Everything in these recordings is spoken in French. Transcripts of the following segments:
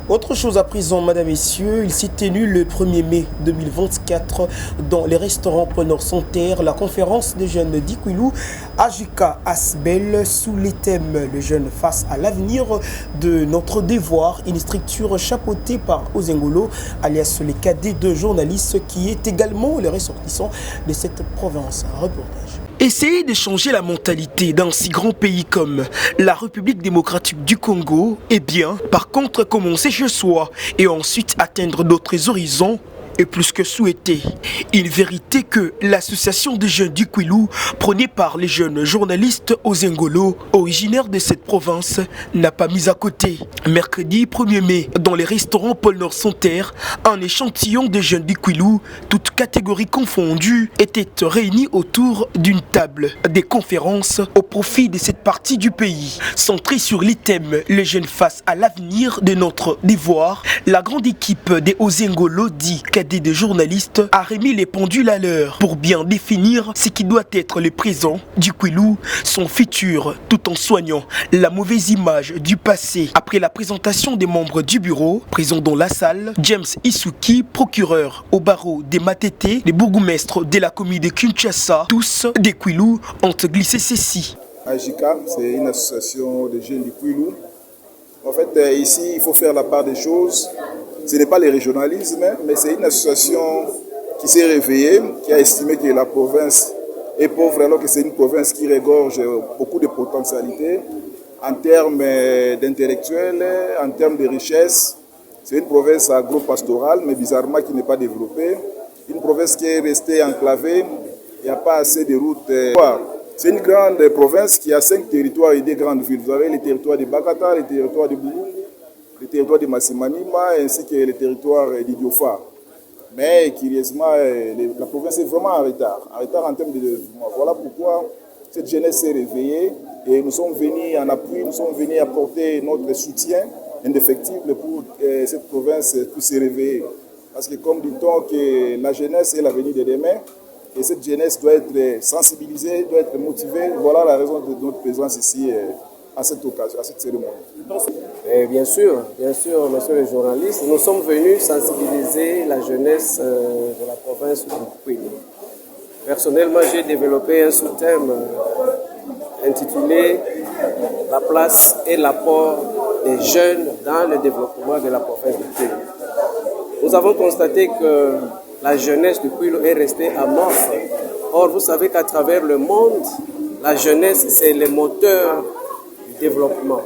Autre chose à présent, madame, messieurs, il s'est tenu le 1er mai 2024 dans les restaurants Preneur sans terre la conférence des jeunes d'Ikwilou, Ajika Asbel, sous les thèmes Le jeune face à l'avenir de notre devoir, une structure chapeautée par Ozengolo, alias les cadets de journalistes, qui est également le ressortissant de cette province. Reportage. Essayer de changer la mentalité d'un si grand pays comme la République démocratique du Congo est bien. Par contre, commencer chez soi et ensuite atteindre d'autres horizons est plus que souhaité. Une vérité que l'association des jeunes d'Ikwilou, prônée par les jeunes journalistes Ozengolo, originaires de cette province, n'a pas mis à côté. Mercredi 1er mai, dans les restaurants Pôle Nord sans terre, un échantillon des jeunes d'Ikwilou, toutes catégories confondues, était réuni autour d'une table des conférences au profit de cette partie du pays. Centrée sur les thèmes Les jeunes face à l'avenir de notre devoir, la grande équipe des Ozengolo dit des journalistes a remis les pendules à l'heure pour bien définir ce qui doit être le présent d'Ikwilou, son futur, tout en soignant la mauvaise image du passé. Après la présentation des membres du bureau, présents dans la salle, James Isuki, procureur au barreau des Matete, les bourgmestres de la commune de Kinshasa, tous d'Ikwilou, ont glissé ceci. Ajika, c'est une association de jeunes d'Ikwilou. En fait, ici, il faut faire la part des choses. Ce n'est pas le régionalisme, mais c'est une association qui s'est réveillée, qui a estimé que la province est pauvre, alors que c'est une province qui regorge beaucoup de potentialités en termes d'intellectuels, en termes de richesse. C'est une province agro-pastorale, mais bizarrement qui n'est pas développée. Une province qui est restée enclavée, il n'y a pas assez de routes. C'est une grande province qui a 5 territoires et des grandes villes. Vous avez les territoires de Bakata, les territoires de Boulou, le territoire de Massimanima ainsi que le territoire d'Idiofa. Mais curieusement, la province est vraiment en retard en termes de développement. Voilà pourquoi cette jeunesse s'est réveillée et nous sommes venus en appui, nous sommes venus apporter notre soutien indéfectible pour que cette province puisse se réveiller. Parce que comme dit-on, que la jeunesse est l'avenir de demain et cette jeunesse doit être sensibilisée, doit être motivée. Voilà la raison de notre présence ici à cette occasion, à cette cérémonie. Et bien sûr, monsieur le journaliste, nous sommes venus sensibiliser la jeunesse de la province de Ikwilou. Personnellement, j'ai développé un sous-thème intitulé « La place et l'apport des jeunes dans le développement de la province d'Ikwilou ». Nous avons constaté que la jeunesse d'Ikwilou est restée amorphe. Or, vous savez qu'à travers le monde, la jeunesse, c'est le moteur développement.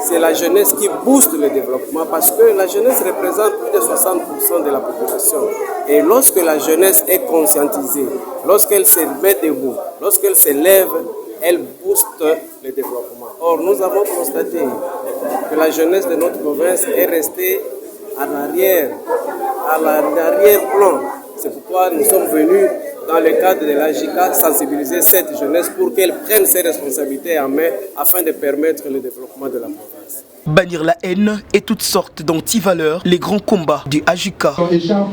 C'est la jeunesse qui booste le développement parce que la jeunesse représente plus de 60% de la population. Et lorsque la jeunesse est conscientisée, lorsqu'elle se met debout, lorsqu'elle s'élève, elle booste le développement. Or, nous avons constaté que la jeunesse de notre province est restée en arrière, à l'arrière-plan. C'est pourquoi nous sommes venus dans le cadre de l'AJICA, sensibiliser cette jeunesse pour qu'elle prenne ses responsabilités en main afin de permettre le développement de la province. Bannir la haine et toutes sortes d'antivaleurs, les grands combats du AJICA. Officiellement